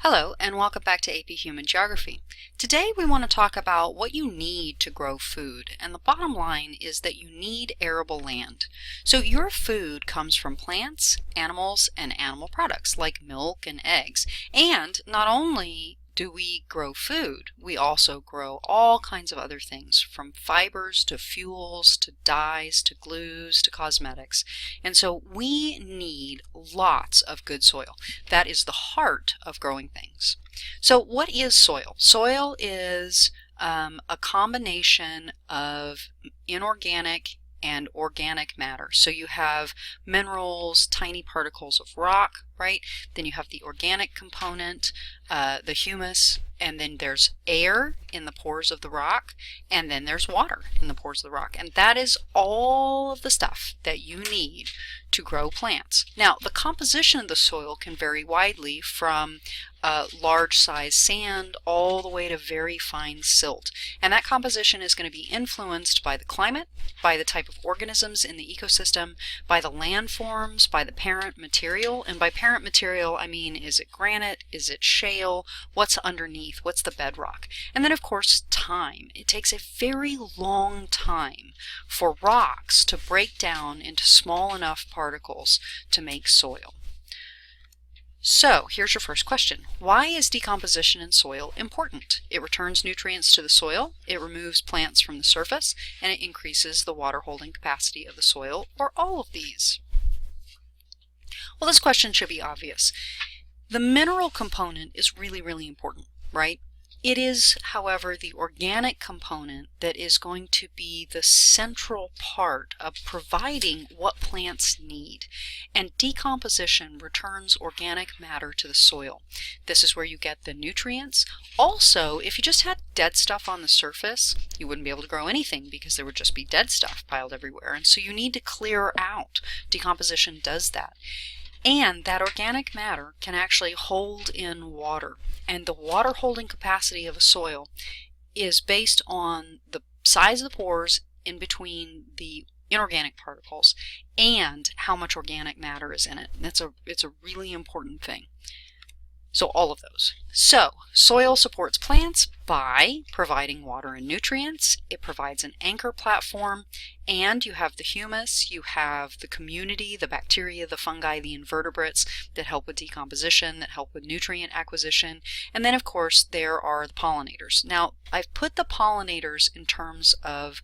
Hello, and welcome back to AP Human Geography. Today we want to talk about what you need to grow food, and the bottom line is that you need arable land. So your food comes from plants, animals, and animal products like milk and eggs. And not only do we grow food, we also grow all kinds of other things, from fibers to fuels to dyes to glues to cosmetics. And so we need lots of good soil. That is the heart of growing things. So what is soil? Soil is a combination of inorganic and organic matter. So you have minerals, tiny particles of rock, right? Then you have the organic component, the humus, and then there's air in the pores of the rock, and then there's water in the pores of the rock. And that is all of the stuff that you need to grow plants. Now, the composition of the soil can vary widely from large size sand all the way to very fine silt. And that composition is going to be influenced by the climate, by the type of organisms in the ecosystem, by the landforms, by the parent material. And by parent material, I mean, is it granite? Is it shale? What's underneath? What's the bedrock? And then, of course, time. It takes a very long time for rocks to break down into small enough particles to make soil. So here's your first question. Why is decomposition in soil important? It returns nutrients to the soil, it removes plants from the surface, and it increases the water holding capacity of the soil, or all of these. Well, this question should be obvious. The mineral component is really important, right? It is, however, the organic component that is going to be the central part of providing what plants need. And decomposition returns organic matter to the soil. This is where you get the nutrients. Also, if you just had dead stuff on the surface, you wouldn't be able to grow anything because there would just be dead stuff piled everywhere. And so you need to clear out. Decomposition does that. And that organic matter can actually hold in water. And the water holding capacity of a soil is based on the size of the pores in between the inorganic particles and how much organic matter is in it. And it's a really important thing. So all of those. So soil supports plants by providing water and nutrients. It provides an anchor platform, and you have the humus, you have the community, the bacteria, the fungi, the invertebrates that help with decomposition, that help with nutrient acquisition. And then of course there are the pollinators. Now I've put the pollinators in terms of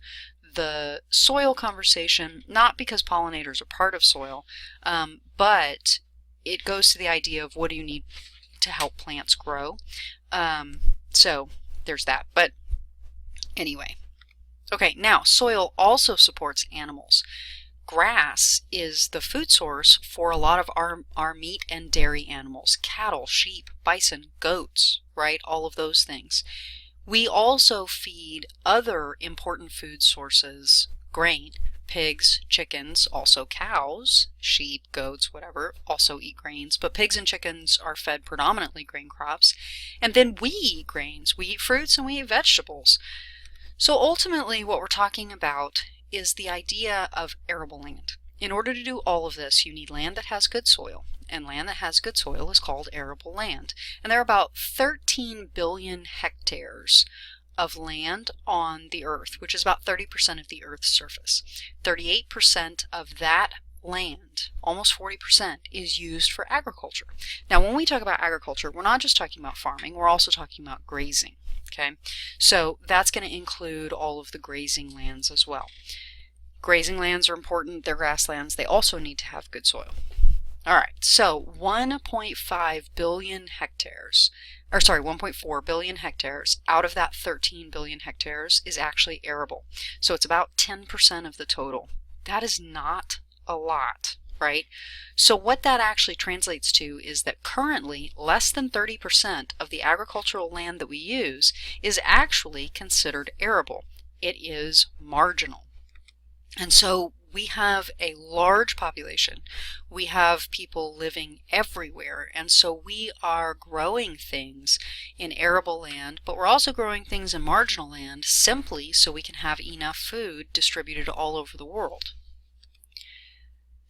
the soil conversation, not because pollinators are part of soil, but it goes to the idea of what do you need to help plants grow. So there's that. But anyway, okay, now soil also supports animals. Grass is the food source for a lot of our meat and dairy animals, cattle, sheep, bison, goats, right? All of those things. We also feed other important food sources, grain. Pigs, chickens, also cows, sheep, goats, whatever, also eat grains, but pigs and chickens are fed predominantly grain crops. And then we eat grains, we eat fruits, and we eat vegetables. So ultimately what we're talking about is the idea of arable land. In order to do all of this, you need land that has good soil, and land that has good soil is called arable land. And there are about 13 billion hectares of land on the earth, which is about 30% of the earth's surface. 38% of that land, almost 40%, is used for agriculture. Now when we talk about agriculture, we're not just talking about farming, we're also talking about grazing. Okay, so that's going to include all of the grazing lands as well. Grazing lands are important, they're grasslands, they also need to have good soil. Alright, so 1.5 billion hectares, or sorry, 1.4 billion hectares out of that 13 billion hectares is actually arable. So it's about 10% of the total. That is not a lot, right? So what that actually translates to is that currently less than 30% of the agricultural land that we use is actually considered arable. It is marginal. And so we have a large population. We have people living everywhere, and so we are growing things in arable land, but we're also growing things in marginal land simply so we can have enough food distributed all over the world.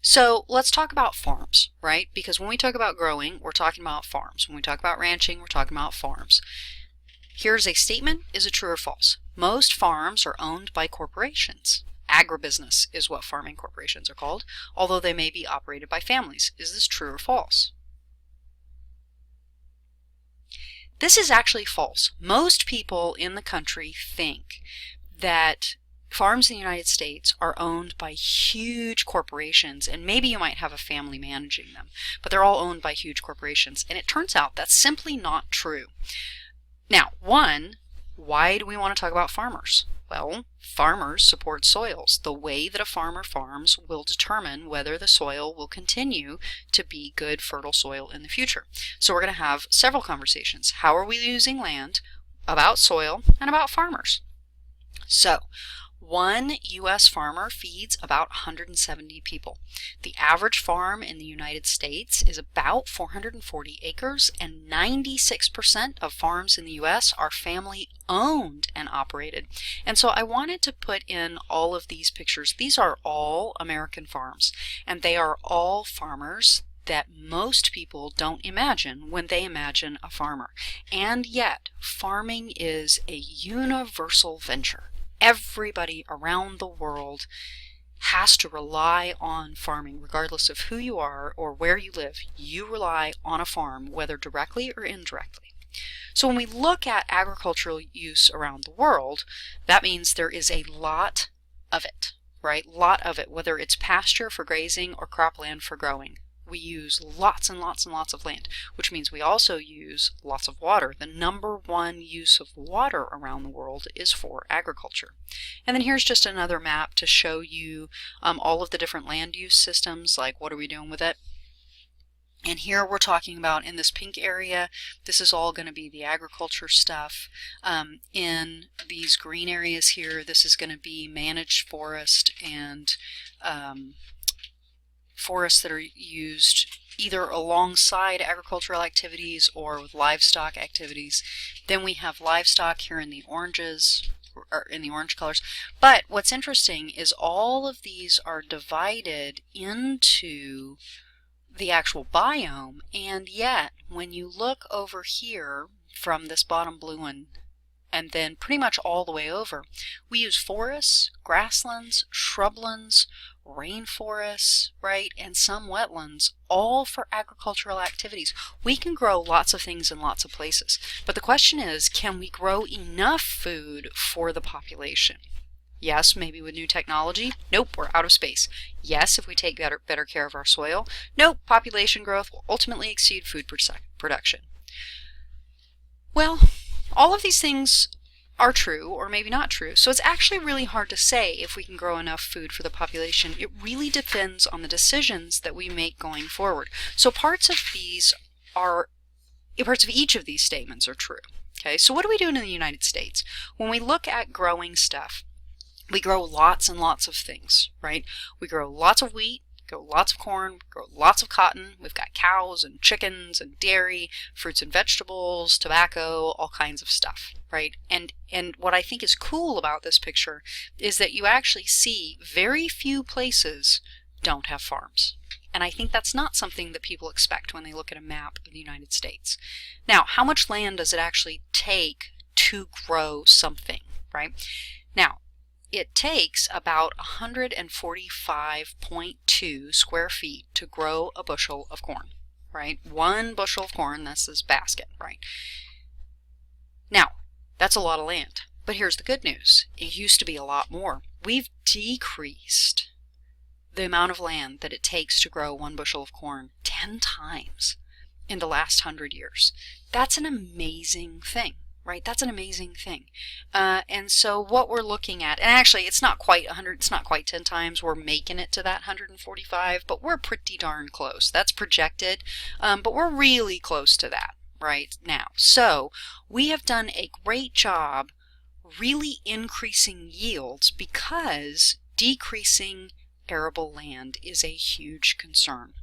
So let's talk about farms, right? Because when we talk about growing, we're talking about farms. When we talk about ranching, we're talking about farms. Here's a statement. Is it true or false? Most farms are owned by corporations. Agribusiness is what farming corporations are called, although they may be operated by families. Is this true or false? This is actually false. Most people in the country think that farms in the United States are owned by huge corporations, and maybe you might have a family managing them, but they're all owned by huge corporations. And it turns out that's simply not true. Now, why do we want to talk about farmers? Well, farmers support soils. The way that a farmer farms will determine whether the soil will continue to be good, fertile soil in the future. So we're going to have several conversations. How are we using land, about soil, and about farmers? So, one U.S. farmer feeds about 170 people. The average farm in the United States is about 440 acres, and 96% of farms in the U.S. are family owned and operated. And so I wanted to put in all of these pictures. These are all American farms, and they are all farmers that most people don't imagine when they imagine a farmer. And yet, farming is a universal venture. Everybody around the world has to rely on farming, regardless of who you are or where you live. You rely on a farm, whether directly or indirectly. So when we look at agricultural use around the world, that means there is a lot of it, right? Lot of it, whether it's pasture for grazing or cropland for growing. We use lots and lots and lots of land, which means we also use lots of water. The number one use of water around the world is for agriculture. And then here's just another map to show you all of the different land use systems, like what are we doing with it. And here we're talking about, in this pink area, this is all going to be the agriculture stuff. In these green areas here, this is going to be managed forest and forests that are used either alongside agricultural activities or with livestock activities. Then we have livestock here in the oranges, or in the orange colors. But what's interesting is all of these are divided into the actual biome, and yet when you look over here from this bottom blue one and then pretty much all the way over, we use forests, grasslands, shrublands, rainforests, right, and some wetlands, all for agricultural activities. We can grow lots of things in lots of places, but the question is, can we grow enough food for the population? Yes, maybe with new technology. Nope, we're out of space. Yes, if we take better care of our soil. Nope, population growth will ultimately exceed food production. Well, all of these things are true, or maybe not true. So it's actually really hard to say if we can grow enough food for the population. It really depends on the decisions that we make going forward. So parts of each of these statements are true. Okay, so what are we doing in the United States? When we look at growing stuff, we grow lots and lots of things, right? We grow lots of wheat, grow lots of corn, grow lots of cotton. We've got cows and chickens and dairy, fruits and vegetables, tobacco, all kinds of stuff, right? And what I think is cool about this picture is that you actually see very few places don't have farms. And I think that's not something that people expect when they look at a map of the United States. Now, how much land does it actually take to grow something, right? Now, it takes about 145.2 square feet to grow a bushel of corn, right? One bushel of corn, that's this basket, right? Now, that's a lot of land. But here's the good news. It used to be a lot more. We've decreased the amount of land that it takes to grow one bushel of corn 10 times in the last 100 years. That's an amazing thing. Right, that's an amazing thing. And so what we're looking at, and actually it's not quite 100, it's not quite 10 times, we're making it to that 145, but we're pretty darn close. That's projected, but we're really close to that right now. So we have done a great job really increasing yields because decreasing arable land is a huge concern.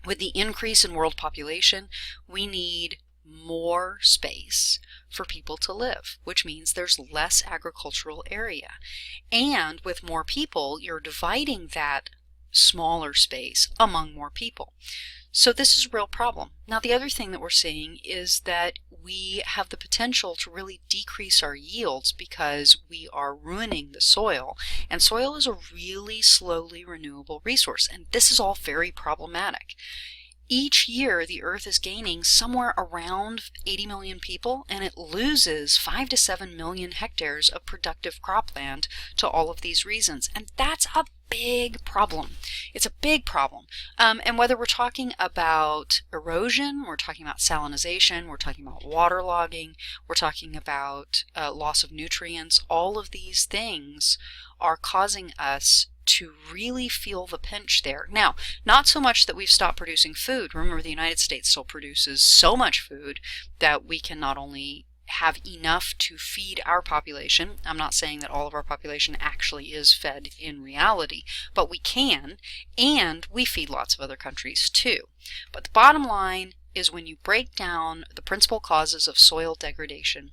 With the increase in world population, we need more space for people to live, which means there's less agricultural area. And with more people, you're dividing that smaller space among more people. So this is a real problem. Now, the other thing that we're seeing is that we have the potential to really decrease our yields because we are ruining the soil, and soil is a really slowly renewable resource, and this is all very problematic. Each year, the Earth is gaining somewhere around 80 million people, and it loses 5 to 7 million hectares of productive cropland to all of these reasons. And that's a big problem. It's a big problem. And whether we're talking about erosion, we're talking about salinization, we're talking about waterlogging, we're talking about loss of nutrients, all of these things are causing us to really feel the pinch there. Now, not so much that we've stopped producing food. Remember, the United States still produces so much food that we can not only have enough to feed our population. I'm not saying that all of our population actually is fed in reality, but we can, and we feed lots of other countries too. But the bottom line is, when you break down the principal causes of soil degradation,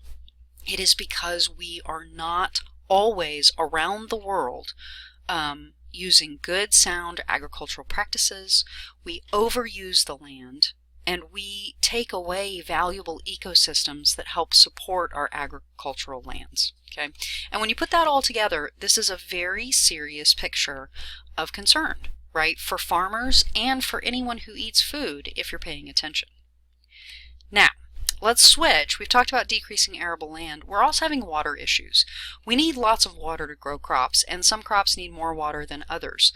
it is because we are not always around the world using good, sound agricultural practices. We overuse the land, and we take away valuable ecosystems that help support our agricultural lands. Okay, and when you put that all together, this is a very serious picture of concern, right, for farmers and for anyone who eats food, if you're paying attention. Now, let's switch. We've talked about decreasing arable land. We're also having water issues. We need lots of water to grow crops, and some crops need more water than others.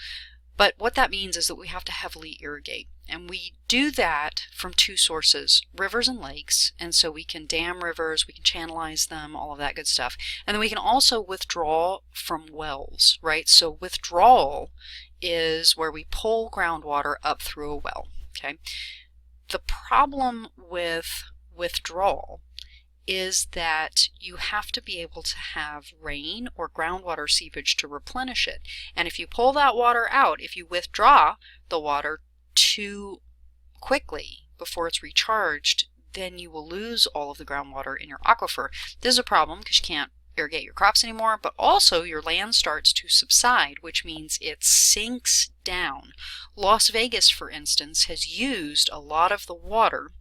But what that means is that we have to heavily irrigate. And we do that from two sources, rivers and lakes. And so we can dam rivers, we can channelize them, all of that good stuff. And then we can also withdraw from wells, right? So withdrawal is where we pull groundwater up through a well, okay? The problem with withdrawal is that you have to be able to have rain or groundwater seepage to replenish it. And if you pull that water out, if you withdraw the water too quickly before it's recharged, then you will lose all of the groundwater in your aquifer. This is a problem because you can't irrigate your crops anymore, but also your land starts to subside, which means it sinks down. Las Vegas, for instance, has used a lot of the water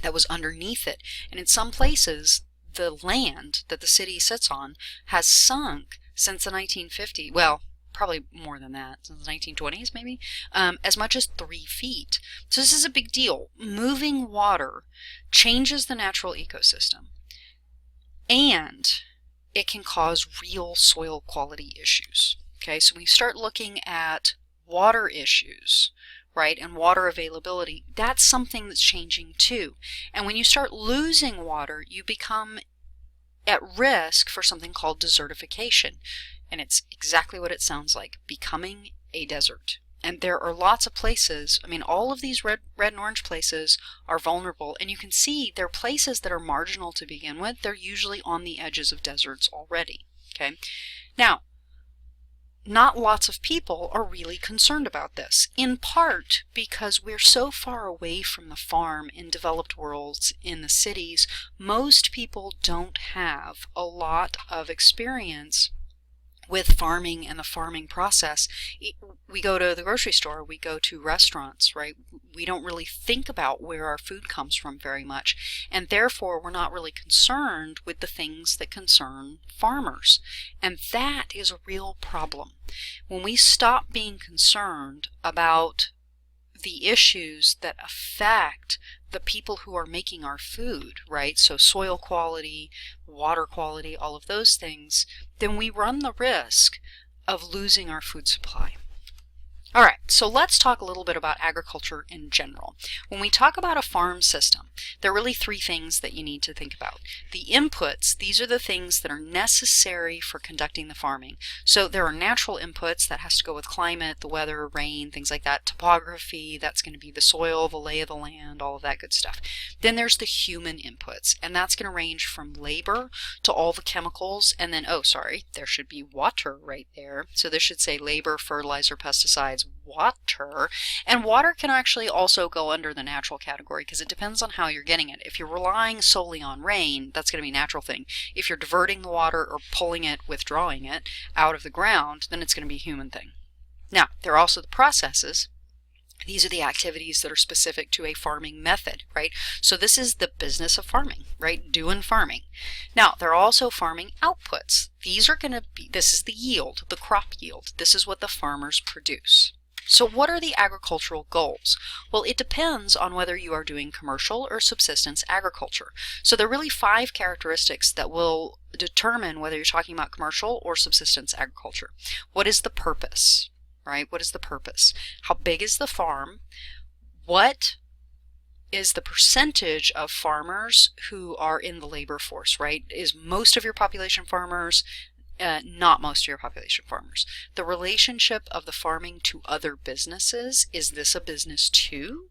that was underneath it, and in some places the land that the city sits on has sunk since the 1950s, well, probably more than that, since the 1920s maybe, as much as 3 feet. So this is a big deal. Moving water changes the natural ecosystem, and it can cause real soil quality issues. Okay, so when you start looking at water issues, right, and water availability, that's something that's changing too. And when you start losing water, you become at risk for something called desertification. And it's exactly what it sounds like, becoming a desert. And there are lots of places, I mean, all of these red and orange places are vulnerable. And you can see they're places that are marginal to begin with. They're usually on the edges of deserts already. Okay, now, not lots of people are really concerned about this, in part because we're so far away from the farm in developed worlds. In the cities, most people don't have a lot of experience with farming and the farming process. We go to the grocery store, we go to restaurants, right? We don't really think about where our food comes from very much, and therefore we're not really concerned with the things that concern farmers. And that is a real problem. When we stop being concerned about the issues that affect the people who are making our food, right? So soil quality, water quality, all of those things, then we run the risk of losing our food supply. All right, so let's talk a little bit about agriculture in general. When we talk about a farm system, there are really 3 things that you need to think about. The inputs, these are the things that are necessary for conducting the farming. So there are natural inputs that has to go with climate, the weather, rain, things like that. Topography, that's going to be the soil, the lay of the land, all of that good stuff. Then there's the human inputs, and that's going to range from labor to all the chemicals. And then, oh, sorry, there should be water right there. So this should say labor, fertilizer, pesticides, water. And water can actually also go under the natural category because it depends on how you're getting it. If you're relying solely on rain, that's going to be a natural thing. If you're diverting the water or pulling it, withdrawing it out of the ground, then it's going to be a human thing. Now, there are also the processes. These are the activities that are specific to a farming method, right? So this is the business of farming, right? Doing farming. Now, there are also farming outputs. These are going to be, this is the yield, the crop yield. This is what the farmers produce. So what are the agricultural goals? Well, it depends on whether you are doing commercial or subsistence agriculture. So there are really 5 characteristics that will determine whether you're talking about commercial or subsistence agriculture. What is the purpose? Right? What is the purpose? How big is the farm? What is the percentage of farmers who are in the labor force, right? Is most of your population farmers? Not most of your population farmers. The relationship of the farming to other businesses, is this a business too?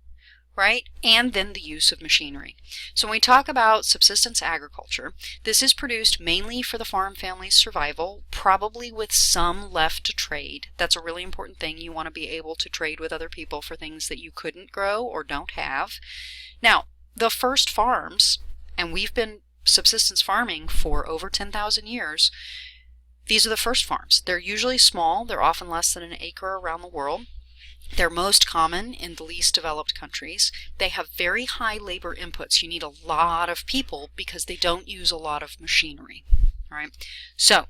Right? And then the use of machinery. So when we talk about subsistence agriculture, this is produced mainly for the farm family's survival, probably with some left to trade. That's a really important thing. You want to be able to trade with other people for things that you couldn't grow or don't have. Now, the first farms, and we've been subsistence farming for over 10,000 years, these are the first farms. They're usually small. They're often less than an acre around the world. They're most common in the least developed countries. They have very high labor inputs. You need a lot of people because they don't use a lot of machinery. All right. So,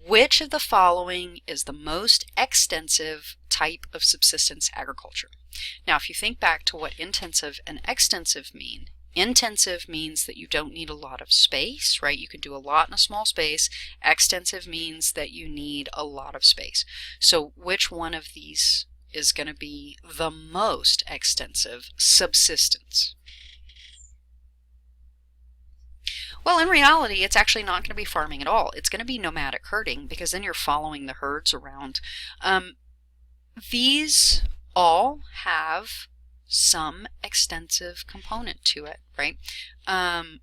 which of the following is the most extensive type of subsistence agriculture? Now, if you think back to what intensive and extensive mean, intensive means that you don't need a lot of space, right? You can do a lot in a small space. Extensive means that you need a lot of space. So, which one of these is going to be the most extensive subsistence? Well, in reality, it's actually not going to be farming at all. It's going to be nomadic herding, because then you're following the herds around. These all have some extensive component to it, right?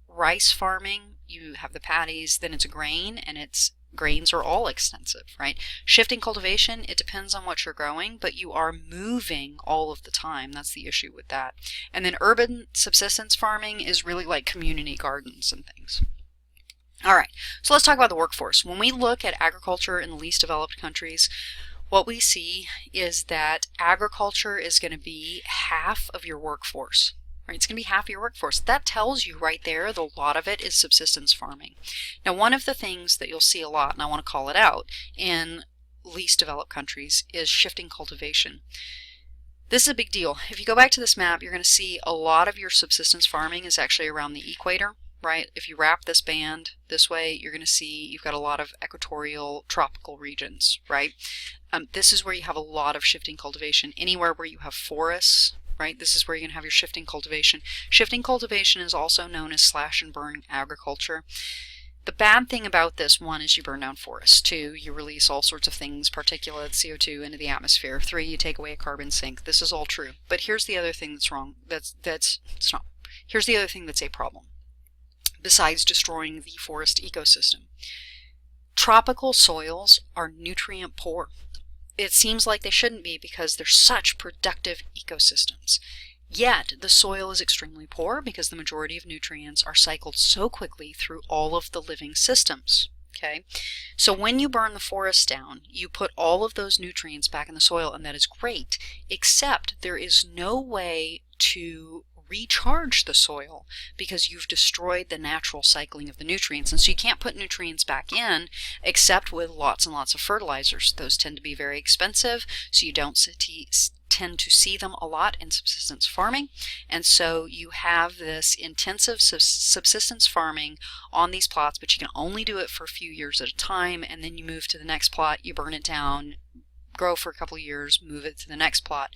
Rice farming, you have the paddies, then it's grain, and grains are all extensive, right? Shifting cultivation, it depends on what you're growing, but you are moving all of the time. That's the issue with that. And then urban subsistence farming is really like community gardens and things. All right, so let's talk about the workforce. When we look at agriculture in the least developed countries, what we see is that agriculture is going to be half of your workforce. Right? It's going to be half of your workforce. That tells you right there that a lot of it is subsistence farming. Now, one of the things that you'll see a lot, and I want to call it out, in least developed countries is shifting cultivation. This is a big deal. If you go back to this map, you're going to see a lot of your subsistence farming is actually around the equator. Right? If you wrap this band this way, you're going to see you've got a lot of equatorial tropical regions, right? This is where you have a lot of shifting cultivation. Anywhere where you have forests, right? This is where you're going to have your shifting cultivation. Shifting cultivation is also known as slash and burn agriculture. The bad thing about this, 1, is you burn down forests. 2, you release all sorts of things, particulates, CO2 into the atmosphere. 3, you take away a carbon sink. This is all true. But here's the other thing that's wrong. Here's the other thing that's a problem, besides destroying the forest ecosystem. Tropical soils are nutrient poor. It seems like they shouldn't be because they're such productive ecosystems. Yet the soil is extremely poor because the majority of nutrients are cycled so quickly through all of the living systems. Okay, so when you burn the forest down, you put all of those nutrients back in the soil, and that is great, except there is no way to recharge the soil because you've destroyed the natural cycling of the nutrients. And so you can't put nutrients back in except with lots and lots of fertilizers. Those tend to be very expensive, so you don't tend to see them a lot in subsistence farming. And so you have this intensive subsistence farming on these plots, but you can only do it for a few years at a time, and then you move to the next plot, you burn it down, grow for a couple of years, move it to the next plot.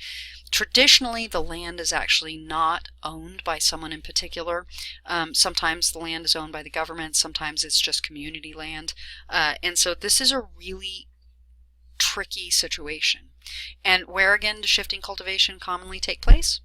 Traditionally, the land is actually not owned by someone in particular. Sometimes the land is owned by the government, sometimes it's just community land. And so this is a really tricky situation. And where again does shifting cultivation commonly take place?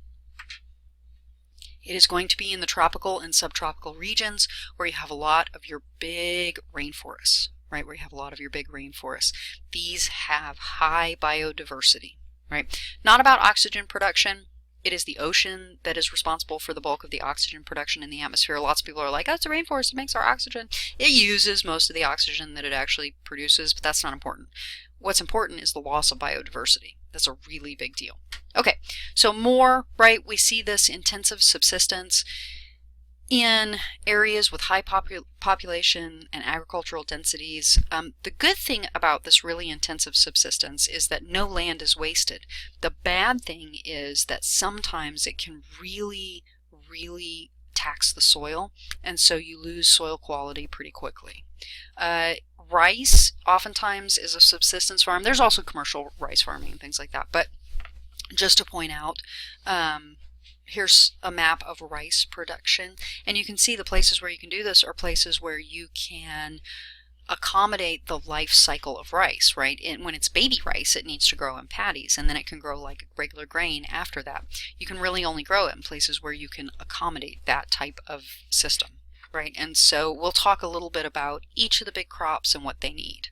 It is going to be in the tropical and subtropical regions where you have a lot of your big rainforests. Right, where you have a lot of your big rainforests. These have high biodiversity, right? Not about oxygen production. It is the ocean that is responsible for the bulk of the oxygen production in the atmosphere. Lots of people are like, oh, it's a rainforest, it makes our oxygen. It uses most of the oxygen that it actually produces, but that's not important. What's important is the loss of biodiversity. That's a really big deal. Okay, so more, right? We see this intensive subsistence in areas with high population and agricultural densities. The good thing about this really intensive subsistence is that no land is wasted. The bad thing is that sometimes it can really, really tax the soil, and so you lose soil quality pretty quickly. Rice oftentimes is a subsistence farm. There's also commercial rice farming and things like that, but just to point out, here's a map of rice production, and you can see the places where you can do this are places where you can accommodate the life cycle of rice, right? And when it's baby rice, it needs to grow in paddies, and then it can grow like regular grain after that. You can really only grow it in places where you can accommodate that type of system, right? And so we'll talk a little bit about each of the big crops and what they need.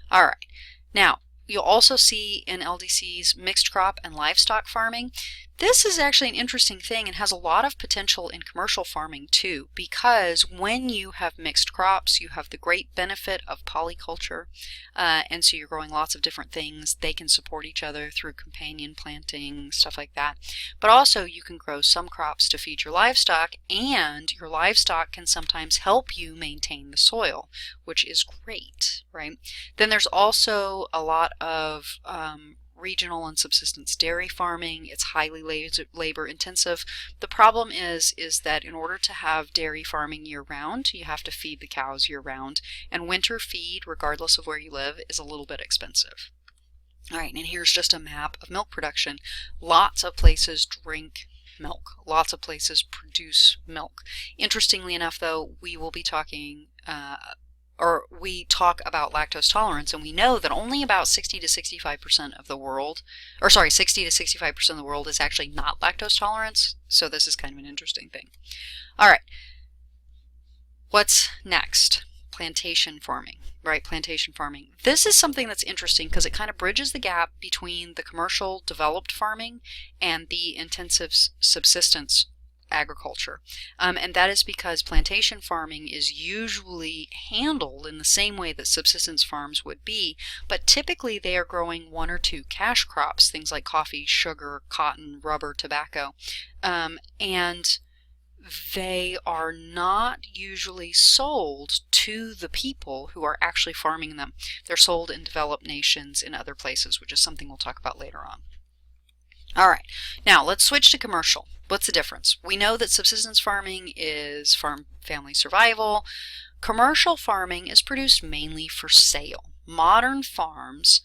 All right, now you'll also see in LDCs mixed crop and livestock farming. This is actually an interesting thing and has a lot of potential in commercial farming too, because when you have mixed crops, you have the great benefit of polyculture, and so you're growing lots of different things. They can support each other through companion planting, stuff like that. But also you can grow some crops to feed your livestock, and your livestock can sometimes help you maintain the soil, which is great, right? Then there's also a lot of regional and subsistence dairy farming. It's highly labor intensive. The problem is that in order to have dairy farming year round, you have to feed the cows year round, and winter feed, regardless of where you live, is a little bit expensive. All right, and here's just a map of milk production. Lots of places drink milk. Lots of places produce milk. Interestingly enough, though, we will be talking we talk about lactose tolerance, and we know that only about 60 to 65% of the world, 60 to 65% of the world is actually not lactose tolerant, so this is kind of an interesting thing. All right, what's next? Plantation farming, right? Plantation farming. This is something that's interesting because it kind of bridges the gap between the commercial developed farming and the intensive subsistence agriculture, and that is because plantation farming is usually handled in the same way that subsistence farms would be, but typically they are growing one or two cash crops, things like coffee, sugar, cotton, rubber, tobacco, and they are not usually sold to the people who are actually farming them. They're sold in developed nations in other places, which is something we'll talk about later on. All right, now let's switch to commercial. What's the difference? We know that subsistence farming is farm family survival. Commercial farming is produced mainly for sale. Modern farms,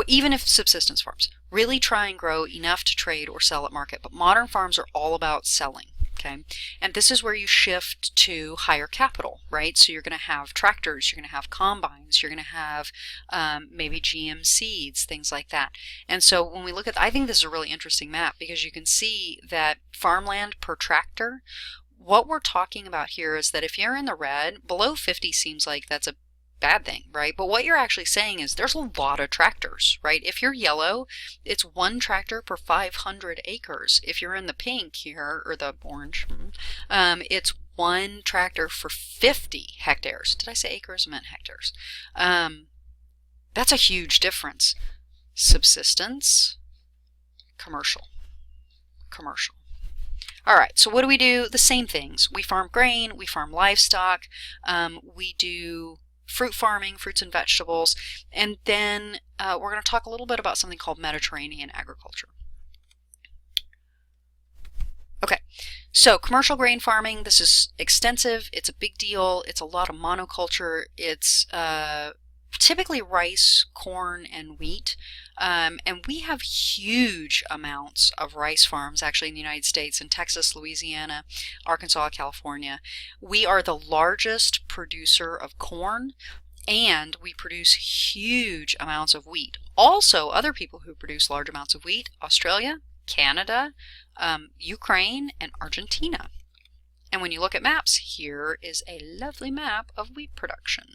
even if subsistence farms, really try and grow enough to trade or sell at market, but modern farms are all about selling. Okay, and this is where you shift to higher capital, right? So you're going to have tractors, you're going to have combines, you're going to have maybe GM seeds, things like that. And so when we look at, I think this is a really interesting map because you can see that farmland per tractor, what we're talking about here is that if you're in the red, below 50 seems like that's a bad thing, right? But what you're actually saying is there's a lot of tractors, right? If you're yellow, it's one tractor per 500 acres. If you're in the pink here, or the orange, it's one tractor for 50 hectares. Did I say acres? I meant hectares. That's a huge difference. Subsistence, commercial. All right, so what do we do? The same things. We farm grain, we farm livestock, we do fruit farming, fruits and vegetables, and then we're going to talk a little bit about something called Mediterranean agriculture. Okay, so commercial grain farming, this is extensive, it's a big deal, it's a lot of monoculture, it's typically rice, corn, and wheat, and we have huge amounts of rice farms actually in the United States, in Texas, Louisiana, Arkansas, California. We are the largest producer of corn, and we produce huge amounts of wheat. Also, other people who produce large amounts of wheat: Australia, Canada, Ukraine, and Argentina. And when you look at maps, here is a lovely map of wheat production.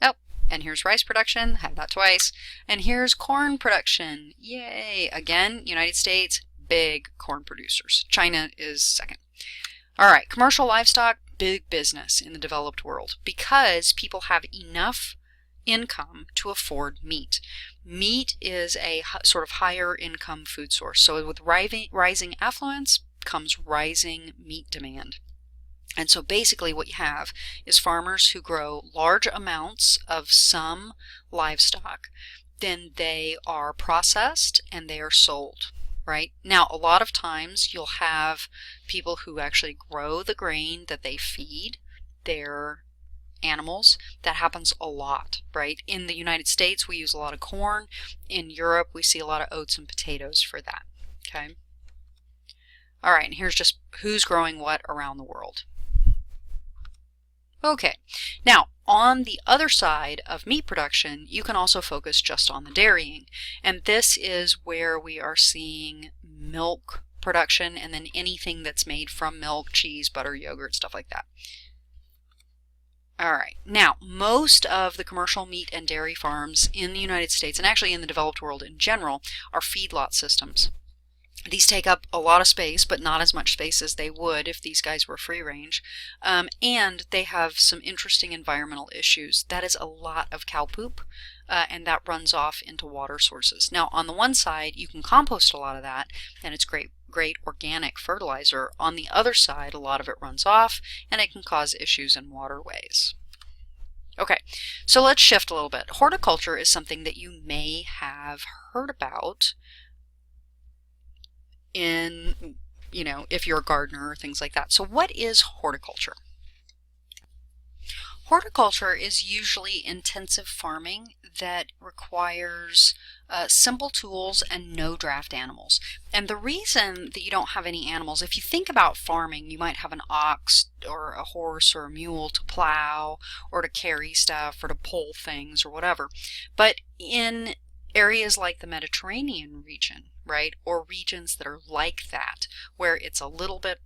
Oh, and here's rice production, had that twice. And here's corn production, yay! Again, United States, big corn producers. China is second. All right, commercial livestock, big business in the developed world because people have enough income to afford meat. Meat is a sort of higher income food source. So with rising affluence comes rising meat demand. And so basically what you have is farmers who grow large amounts of some livestock. Then they are processed and they are sold, right? Now, a lot of times you'll have people who actually grow the grain that they feed their animals. That happens a lot, right? In the United States, we use a lot of corn. In Europe, we see a lot of oats and potatoes for that, okay? All right, and here's just who's growing what around the world. Okay, now on the other side of meat production, you can also focus just on the dairying. And this is where we are seeing milk production and then anything that's made from milk, cheese, butter, yogurt, stuff like that. All right, now most of the commercial meat and dairy farms in the United States, and actually in the developed world in general, are feedlot systems. These take up a lot of space, but not as much space as they would if these guys were free range. And they have some interesting environmental issues. That is a lot of cow poop, and that runs off into water sources. Now, on the one side, you can compost a lot of that, and it's great organic fertilizer. On the other side, a lot of it runs off, and it can cause issues in waterways. Okay, so let's shift a little bit. Horticulture is something that you may have heard about in, if you're a gardener or things like that. So what is horticulture? Horticulture is usually intensive farming that requires simple tools and no draft animals. And the reason that you don't have any animals, if you think about farming, you might have an ox or a horse or a mule to plow or to carry stuff or to pull things or whatever. But in areas like the Mediterranean region, right, or regions that are like that, where it's a little bit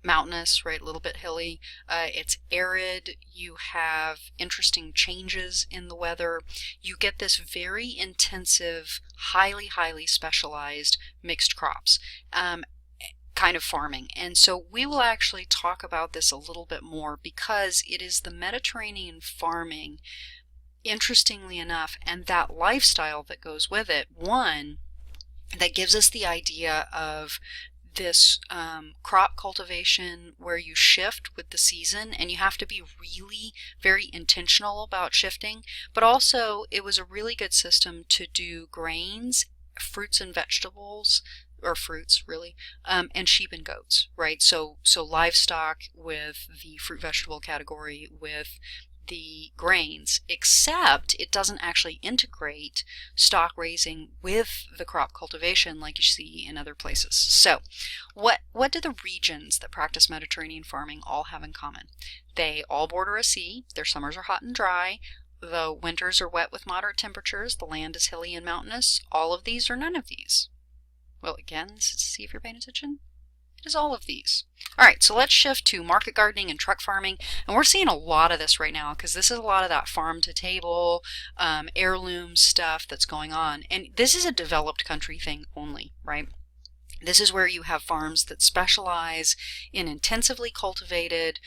mountainous, right, a little bit hilly, it's arid, you have interesting changes in the weather, you get this very intensive, highly specialized mixed crops kind of farming. And so we will actually talk about this a little bit more because it is the Mediterranean farming, interestingly enough, and that lifestyle that goes with it, one, that gives us the idea of this crop cultivation where you shift with the season, and you have to be really very intentional about shifting, but also it was a really good system to do grains, fruits and vegetables, or fruits really, and sheep and goats, right? So livestock with the fruit vegetable category with the grains, except it doesn't actually integrate stock raising with the crop cultivation like you see in other places. So what do the regions that practice Mediterranean farming all have in common? They all border a sea, their summers are hot and dry, the winters are wet with moderate temperatures, the land is hilly and mountainous. All of these or none of these? Well, again, see if you're paying attention. It is all of these. All right, so let's shift to market gardening and truck farming. And we're seeing a lot of this right now because this is a lot of that farm to table, heirloom stuff that's going on. And this is a developed country thing only, right? This is where you have farms that specialize in intensively cultivated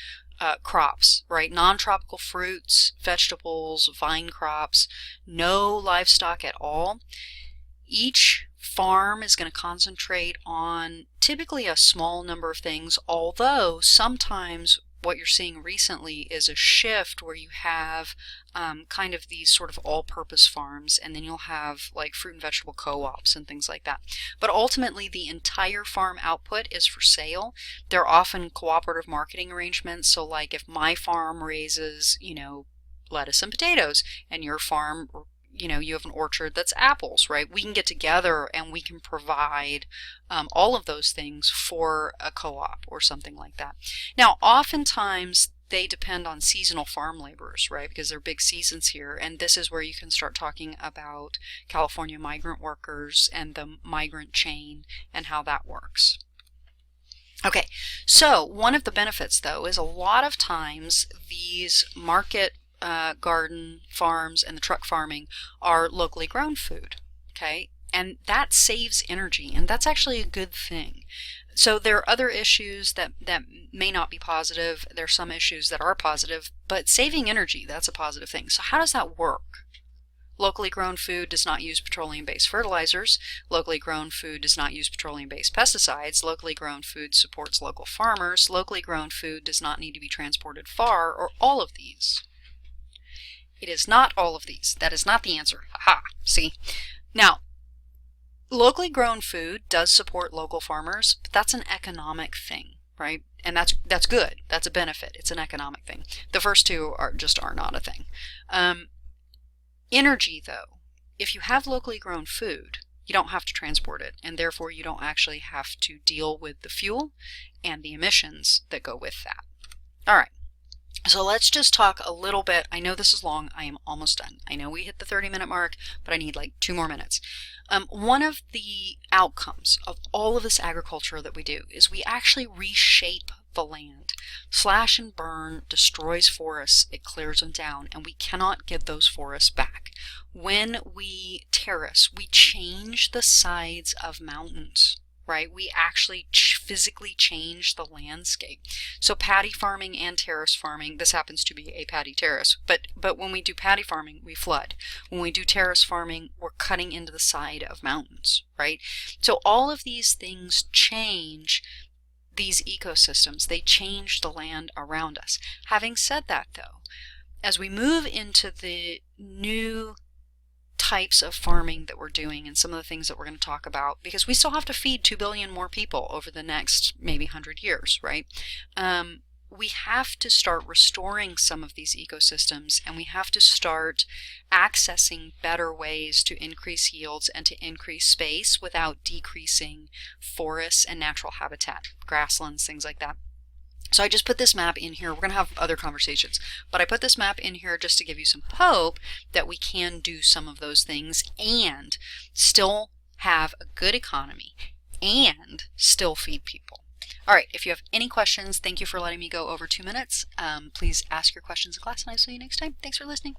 crops, right? Non-tropical fruits, vegetables, vine crops, no livestock at all. Each farm is going to concentrate on typically a small number of things, although sometimes what you're seeing recently is a shift where you have kind of these sort of all-purpose farms, and then you'll have like fruit and vegetable co-ops and things like that. But ultimately the entire farm output is for sale. They're often cooperative marketing arrangements, so like if my farm raises, lettuce and potatoes, and your farm, you have an orchard that's apples, right? We can get together and we can provide all of those things for a co-op or something like that. Now, oftentimes they depend on seasonal farm laborers, right? Because they're big seasons here. And this is where you can start talking about California migrant workers and the migrant chain and how that works. Okay, so one of the benefits, though, is a lot of times these market garden farms and the truck farming are locally grown food, okay? And that saves energy, and that's actually a good thing. So there are other issues that may not be positive. There are some issues that are positive, but saving energy, that's a positive thing. So how does that work? Locally grown food does not use petroleum-based fertilizers. Locally grown food does not use petroleum-based pesticides. Locally grown food supports local farmers. Locally grown food does not need to be transported far, or all of these. It is not all of these. That is not the answer. Aha, see? Now, locally grown food does support local farmers, but that's an economic thing, right? And that's good. That's a benefit. It's an economic thing. The first two are not a thing. Energy, though, if you have locally grown food, you don't have to transport it, and therefore you don't actually have to deal with the fuel and the emissions that go with that. All right, so let's just talk a little bit. I know this is long. I am almost done. I know we hit the 30-minute mark, but I need like 2 more minutes. One of the outcomes of all of this agriculture that we do is we actually reshape the land. Slash and burn destroys forests, it clears them down, and we cannot get those forests back. When we terrace, we change the sides of mountains, right? We actually physically change the landscape. So paddy farming and terrace farming, this happens to be a paddy terrace, but when we do paddy farming, we flood. When we do terrace farming, we're cutting into the side of mountains, right? So all of these things change these ecosystems. They change the land around us. Having said that, though, as we move into the new types of farming that we're doing and some of the things that we're going to talk about, because we still have to feed 2 billion more people over the next maybe 100 years, right? We have to start restoring some of these ecosystems, and we have to start accessing better ways to increase yields and to increase space without decreasing forests and natural habitat, grasslands, things like that. So I just put this map in here. We're going to have other conversations, but I put this map in here just to give you some hope that we can do some of those things and still have a good economy and still feed people. All right, if you have any questions, thank you for letting me go over 2 minutes. Please ask your questions in class, and I'll see you next time. Thanks for listening.